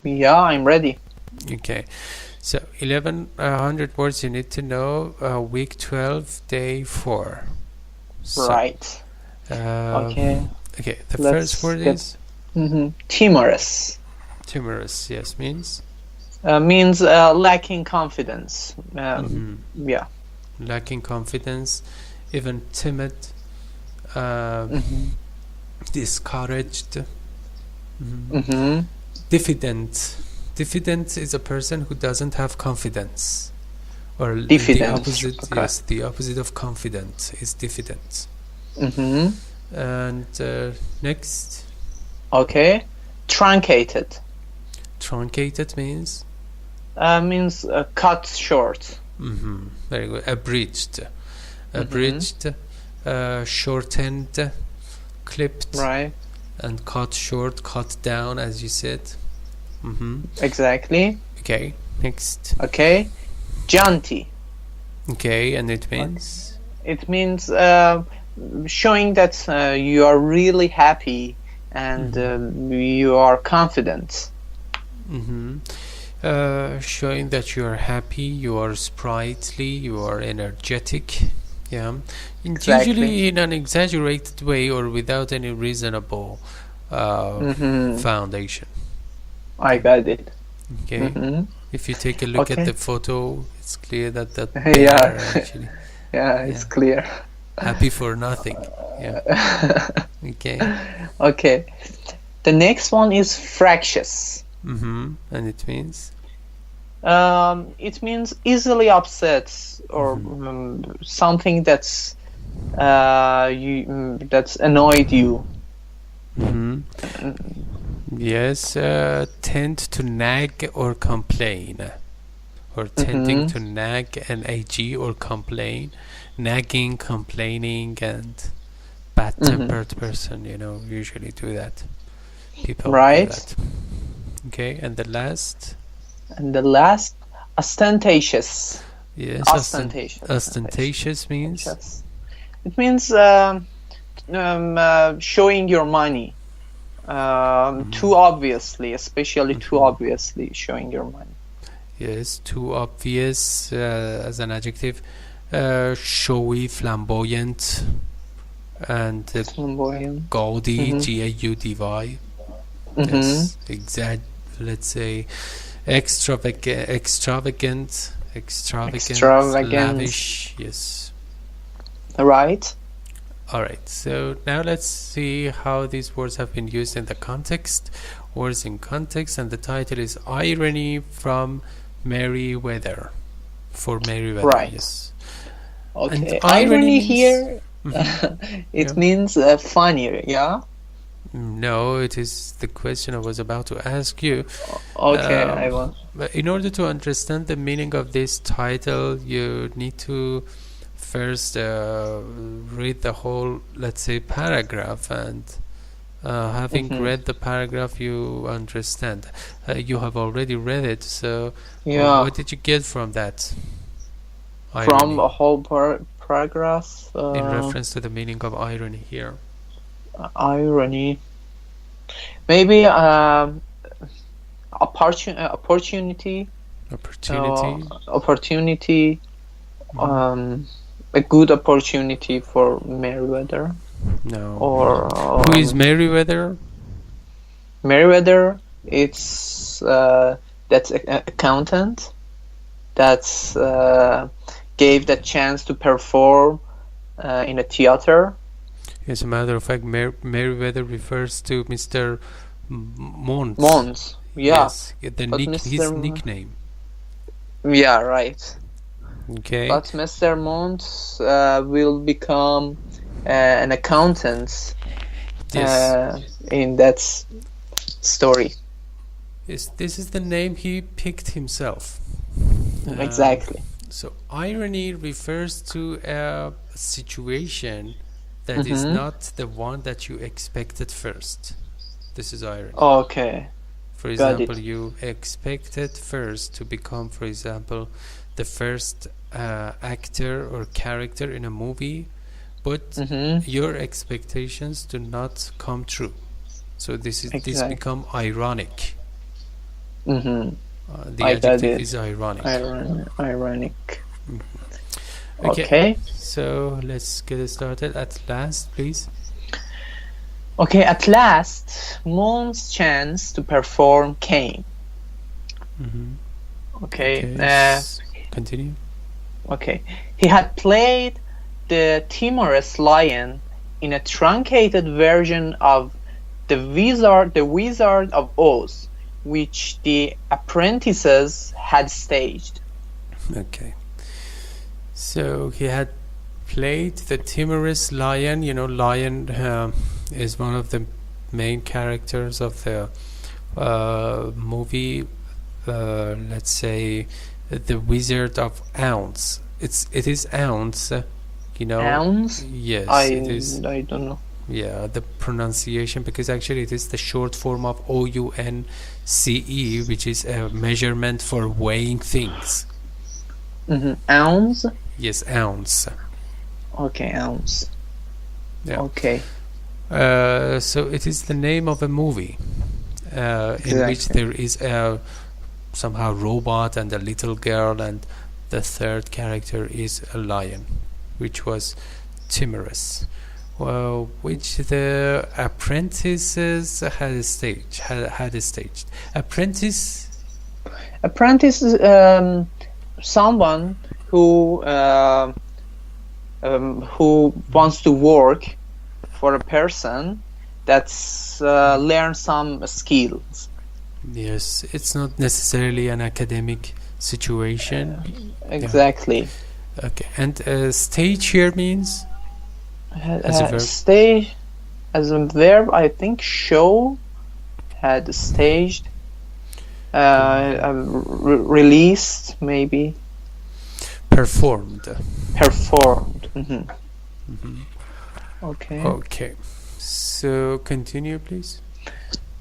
Yeah, I'm ready. Okay, so 1100 words you need to know. Week 12, day 4. So, Right. uh, Okay. okay, the first Let's word get is timorous. timorous. Yes, means Means lacking confidence. Yeah. lacking confidence, even timid, uh, Mm-hmm. discouraged. Mm-hmm. Diffident. Diffident is a person who doesn't have confidence. Or the Diffident. opposite, Okay. yes, the opposite of confident is diffident. Mm-hmm. And next, Okay. Truncated. truncated means Means cut short. very good. Abridged, Mm-hmm. abridged, shortened, clipped, Right. and cut short, cut down, as you said. Exactly. Okay, next. Okay. Jaunty. Okay, and it means It means showing that you are really happy and you are confident. showing that you are happy, you are sprightly, you are energetic. Yeah, Exactly. usually in an exaggerated way or without any reasonable foundation. I got it. Okay, if you take a look at Okay. the photo, it's clear that that Yeah. bear actually Yeah, it's clear. happy for nothing. Yeah. Okay. Okay. The next one is fractious. And it means It means easily upset or something that's that's annoyed you. yes, tend to nag or complain, or tending to nag, nag, or complain, nagging, complaining, and bad-tempered person, usually do that. People Right. do that. Okay, and the last? And the last, ostentatious. Yes, ostentatious means? It means showing your money. Too obviously, especially too obviously showing your money. Yes, too obvious as an adjective. Showy, flamboyant, and gaudy, Gaudy. Yes, let's say extravagant, lavish. Yes. Right. Alright, so now let's see how these words have been used in the context. Words in context, and the title is Irony from Merriweather. For Merriweather, right. Yes. Okay. And irony means, here, it means funny, yeah? No, it is the question I was about to ask you. Okay, I will. But in order to understand the meaning of this title, you need to first read the whole, let's say, paragraph, and having read the paragraph, you understand. You have already read it, so what did you get from that? Irony. From a whole paragraph? In reference to the meaning of irony here. Irony. Maybe opportunity. A good opportunity for Merriweather. No. Or who is Merriweather? Merriweather, it's that's an accountant that's gave that chance to perform in a theater. As a matter of fact, Merriweather refers to Mr. Mons. Mons, yeah. Yes, his nickname. Yeah, right. Okay. But Mr. Mons will become an accountant in that story. Yes, this is the name he picked himself. Exactly. So irony refers to a situation that is not the one that you expected first. This is irony. Okay. For example, you expected first to become, for example, the first actor or character in a movie, but your expectations do not come true. So this become ironic. Mm-hmm. The I got adjective it. is ironic. Ironic. Okay. Okay. So let's get started. At last, please. Okay, at last, Moon's chance to perform came. Okay. Continue. Okay. He had played the timorous lion in a truncated version of the Wizard of Oz, which the apprentices had staged. Okay. So he had played the timorous lion. You know, lion is one of the main characters of the movie. Let's say the Wizard of Oz. It is Oz. You know. Ounce? Yes, it is. I don't know. Yeah, the pronunciation, because actually it is the short form of OUNCE, which is a measurement for weighing things. Ounce? Yes, ounce. Okay, ounce. Yeah. Okay. So it is the name of a movie in which there is a somehow robot and a little girl, and the third character is a lion, which was timorous. Well, which the apprentices had staged. Apprentice is someone who wants to work for a person that's learn some skills. Yes, it's not necessarily an academic situation. Exactly. Yeah. Okay, and stage here means as a verb. Stage as a verb, I think. Show had staged, released, maybe. Performed. Okay. Okay. So continue, please.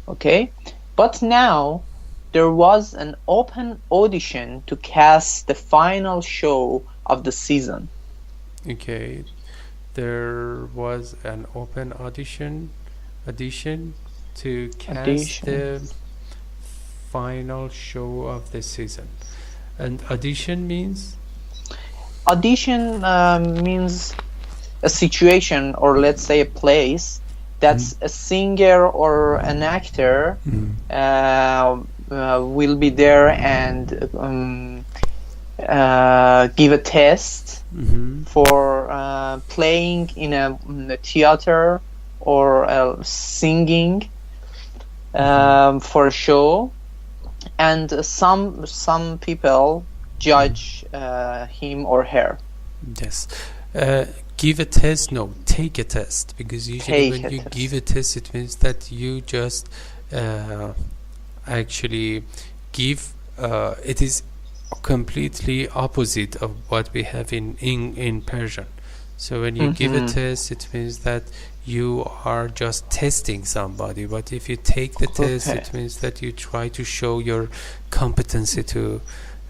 Okay. But now there was an open audition to cast the final show of the season. Okay. There was an open audition to cast the final show of the season. And audition means? Audition means a situation, or let's say a place that's a singer or an actor will be there and give a test for playing in a theater or singing for a show, and some people judge him or her. Yes. Give a test? No, take a test, because usually when you give a test, it means that you just actually give. It is completely opposite of what we have in Persian. So when you give a test, it means that you are just testing somebody. But if you take the test, it means that you try to show your competency to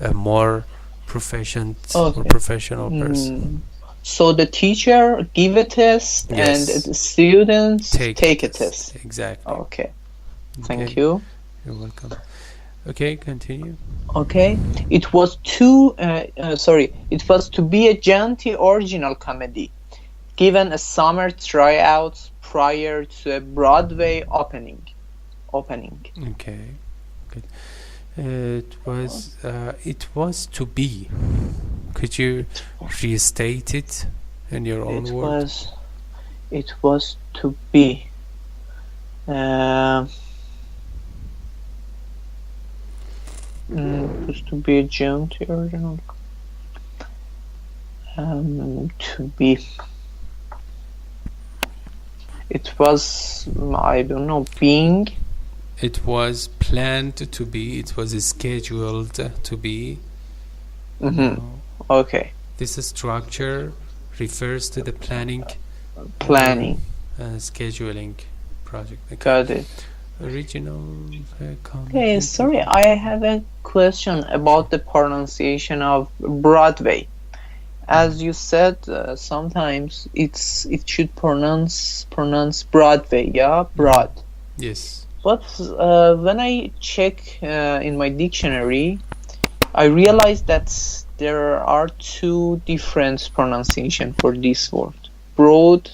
a more professional person. So the teacher give a test, and the students take a test. Exactly. Okay. Thank you. You're welcome. Okay, continue. Okay. It was to be a jaunty original comedy, given a summer tryout prior to a Broadway opening. Okay. Good. It was to be. Could you restate it in your own words? It was to be. It was to be a jaunty original. To be. It was, I don't know, being. It was planned to be. It was scheduled to be. Okay. This structure refers to the planning, scheduling project. Okay. Got it. Original. Okay, sorry, I have a question about the pronunciation of Broadway. As you said, sometimes it should pronounce Broadway, yeah, broad. Yes. But when I check in my dictionary, I realized that there are two different pronunciation for this word. Broad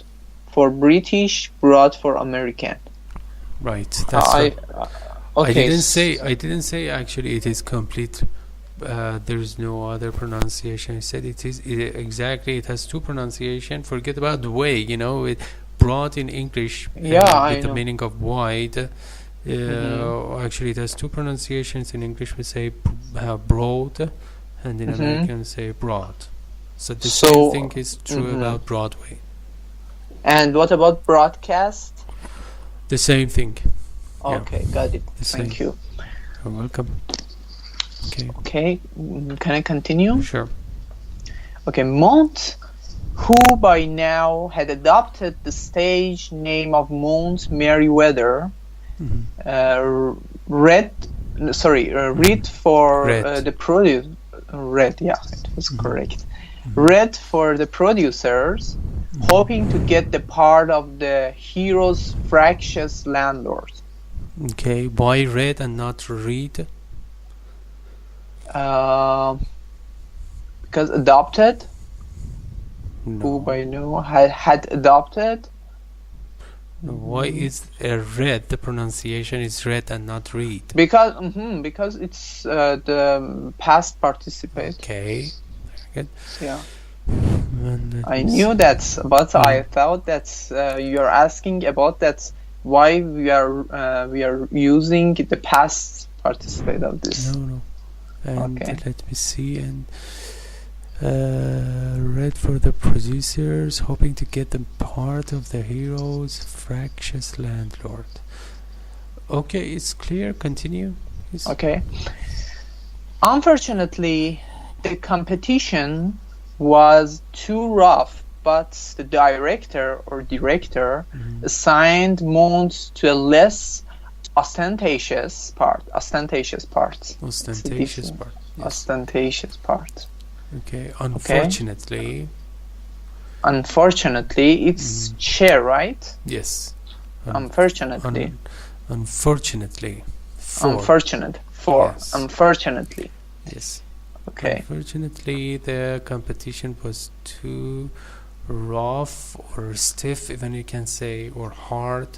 for British, broad for American. Right, that's right. Okay. I didn't say actually it is complete. There is no other pronunciation. I said exactly. It has two pronunciation. Forget about the way. It broad in English. With the meaning of wide. Actually, it has two pronunciations. In English, we say broad, and in American, we say broad. So the same thing is true about Broadway. And what about broadcast? The same thing. Okay, got it. Thank you. You're welcome. Okay, can I continue? Sure. Okay, Mont, who by now had adopted the stage name of Mont Merriweather, read for the produce. Read, yeah, it was correct. Read for the producers, hoping to get the part of the hero's fractious landlord. Okay, why read and not read? Because adopted. No. Who by now had adopted. Why is read? The pronunciation is read and not read. Because it's the past participant. Okay, very good. Yeah. I knew that, but I thought that you're asking about that. Why we are using the past participant of this? No. And let me see. And read for the producers, hoping to get them part of the hero's fractious landlord. Okay, it's clear. Continue. Please. Okay. Unfortunately, the competition was too rough, but the director assigned Mont to a less ostentatious part. Ostentatious part. Okay. Unfortunately, it's chair, right? Yes. Unfortunately. Unfortunately. Unfortunately. Yes. Okay. Unfortunately, the competition was too rough or stiff, even you can say, or hard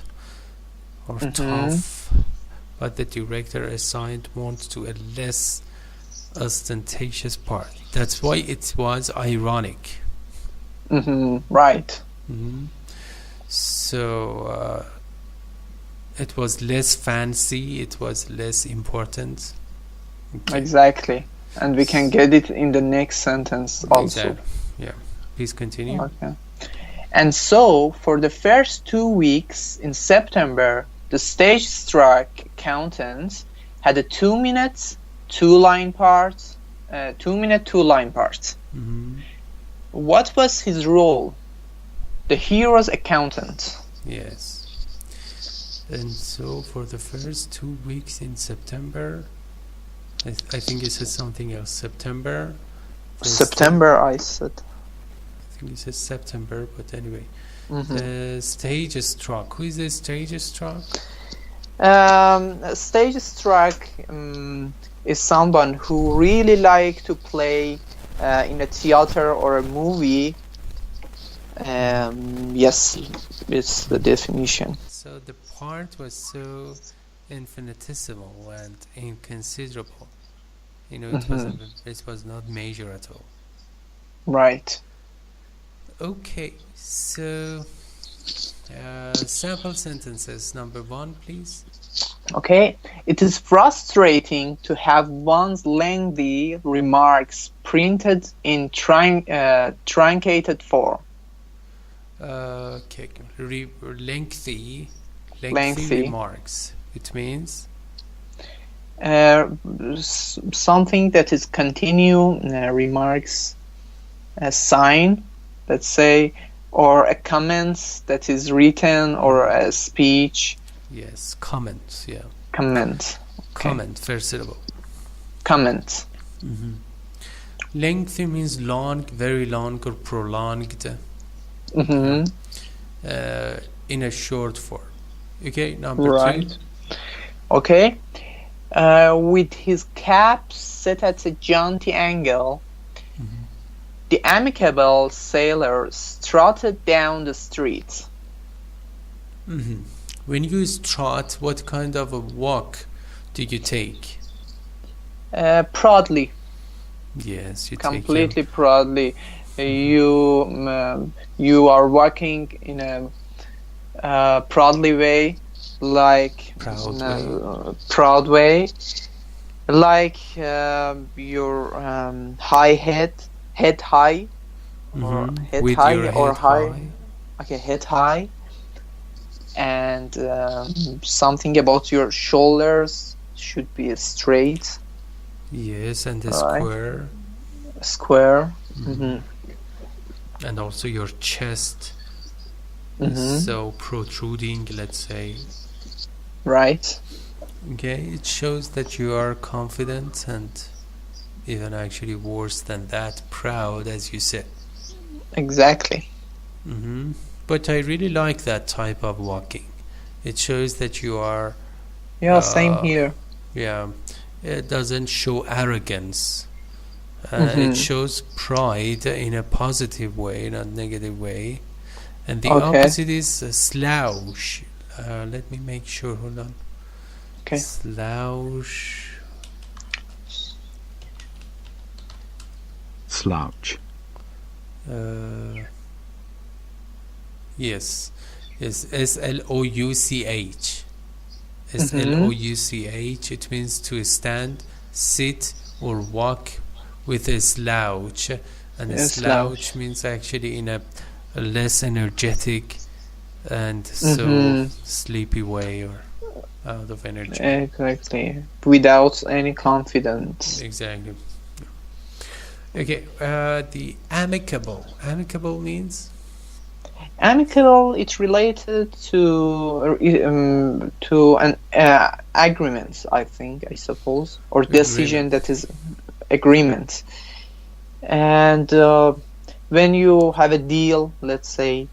or tough. But the director assigned Mont to a less ostentatious part. That's why it was ironic. Right. So it was less fancy, it was less important. Okay. Exactly. And we can get it in the next sentence also. Exactly. Yeah. Please continue. Okay. And so, for the first 2 weeks in September, the stage strike accountant had a 2 minute, 2 line part. What was his role? The hero's accountant. Yes. And so, for the first 2 weeks in September, I think you said something else. September, I said. I think you said September, but anyway. The stage struck. Who is the stage struck? Stage struck is someone who really like to play in a theater or a movie. Yes, it's the definition. So the part was so infinitesimal and inconsiderable. It was not major at all. Right. Okay, so sample sentences. Number 1, please. Okay, it is frustrating to have one's lengthy remarks printed in truncated form. Okay, lengthy remarks. It means something that is continue remarks, a sign, let's say, or a comment that is written, or a speech. Yes, comment. Yeah. Comment. Okay. Comment. First syllable. Comment. Lengthy means long, very long, or prolonged. In a short form. Okay, number 2. Okay. With his cap set at a jaunty angle, the amicable sailor strutted down the street. When you strut, what kind of a walk do you take? Proudly, Yes, you completely proudly. You are walking in a proudly way, like proud way, like your head high, or head with high, your or head high. Okay, head high, and something about your shoulders should be straight. Yes, and the Right. Square. And also your chest is so protruding, let's say. Right. Okay, it shows that you are confident and even actually worse than that, proud, as you said. Exactly. But I really like that type of walking. It shows that you are... Yeah, same here. Yeah, it doesn't show arrogance. It shows pride in a positive way, not negative way. And the opposite is slouch. Let me make sure, hold on. Okay. Slouch. Yes, it's S-L-O-U-C-H. S-L-O-U-C-H. It means to stand, sit, or walk with a slouch. And a slouch means actually in a less energetic and so sleepy way, or out of energy. Exactly. Without any confidence. Exactly. Okay, the amicable. Amicable means? Amicable, it's related to an agreement, I think, I suppose, or decision that is agreement. And when you have a deal, let's say,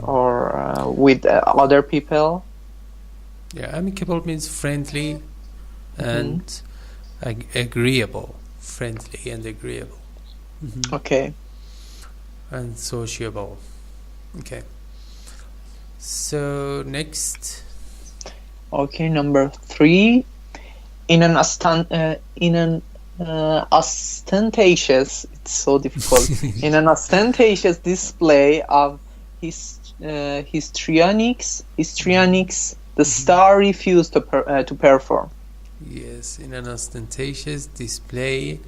or with other people. Yeah, amicable means friendly and agreeable. Friendly and agreeable. Okay. And sociable. Okay. So next. Okay, number 3. In an ostentatious, it's so difficult. In an ostentatious display of histrionics, the star refused to perform. Yes, in an ostentatious display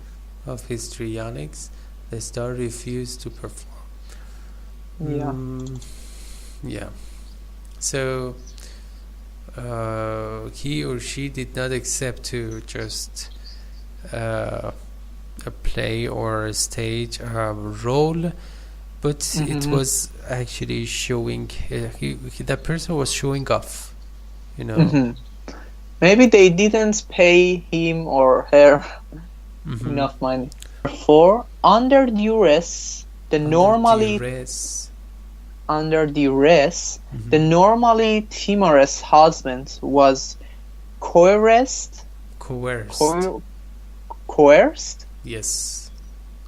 of histrionics, the star refused to perform. Yeah. So he or she did not accept to just play or stage a role, but it was actually showing. That person was showing off. Maybe they didn't pay him or her enough money. 4. Under duress, the normally timorous husband was coerced. Yes.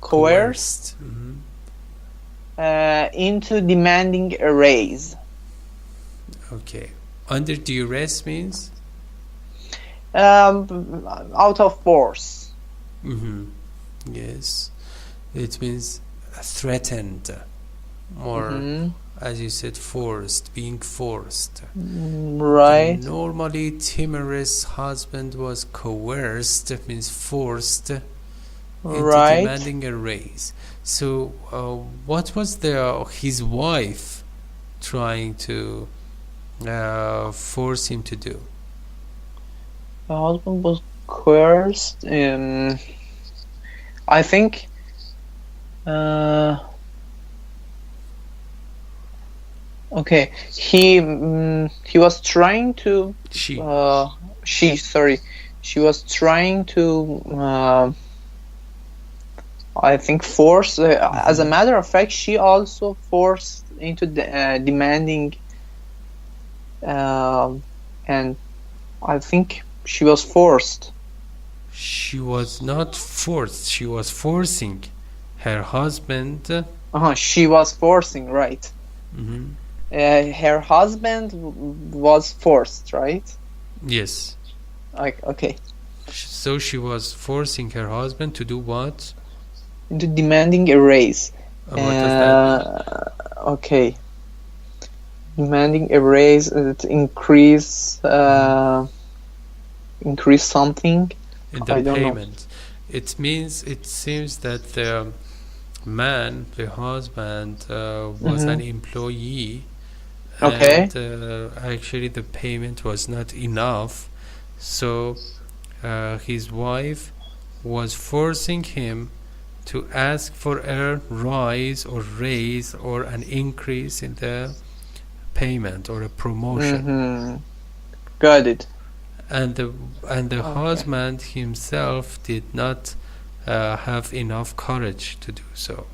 Coerced into demanding a raise. Okay. Under duress means? Out of force. Yes. It means threatened, or as you said, forced, being forced. Right. The normally timorous husband was coerced, means forced into demanding a raise. So what was his wife trying to force him to do? The husband was coerced. I think okay, he was trying to she was trying to I think force as a matter of fact, she also forced into demanding and I think she was forced. She was not forced, she was forcing her husband. She was forcing, right? Mhm. Her husband was forced, right? Yes. Like, okay. So she was forcing her husband to do what? Into demanding a raise. What does that mean? Okay. Demanding a raise to increase something. In the I don't know. payment. It means, it seems that the man, the husband, was an employee, Okay. and actually the payment was not enough, so his wife was forcing him to ask for a rise or raise or an increase in the payment or a promotion. Got it. And the husband himself did not have enough courage to do so.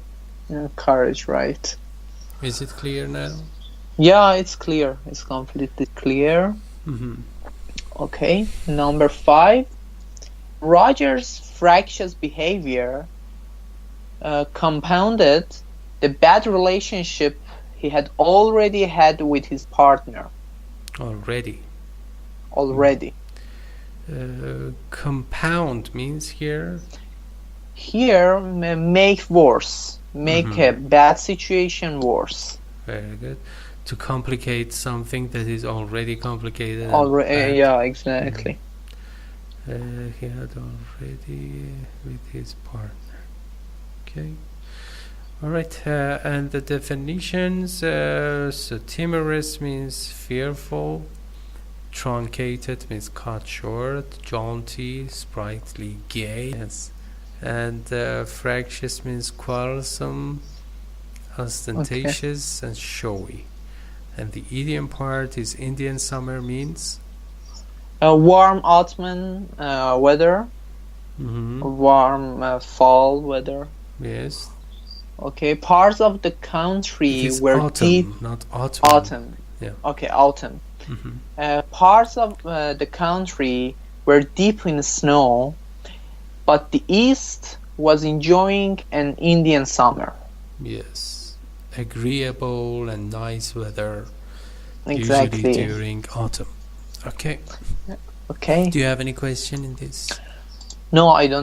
Courage, right? Is it clear now? Yeah, it's clear. It's completely clear. Okay, number 5. Roger's fractious behavior compounded the bad relationship he had already had with his partner. Already. Compound means here? Here, make worse. Make a bad situation worse. Very good. To complicate something that is already complicated. Yeah, exactly. He had already with his partner. Okay. All right. And the definitions. So timorous means fearful. Truncated means cut short. Jaunty, sprightly, gay. Yes. And fractious means quarrelsome, ostentatious, and showy. And the idiom part is Indian summer means warm autumn weather. Warm fall weather. Yes. Okay, parts of the country were autumn, deep. not autumn. Autumn. Yeah. Okay, autumn. Parts of the country were deep in snow, but the East was enjoying an Indian summer. Yes, agreeable and nice weather. Exactly. Usually during autumn. Okay. Okay. Do you have any question in this? No, I don't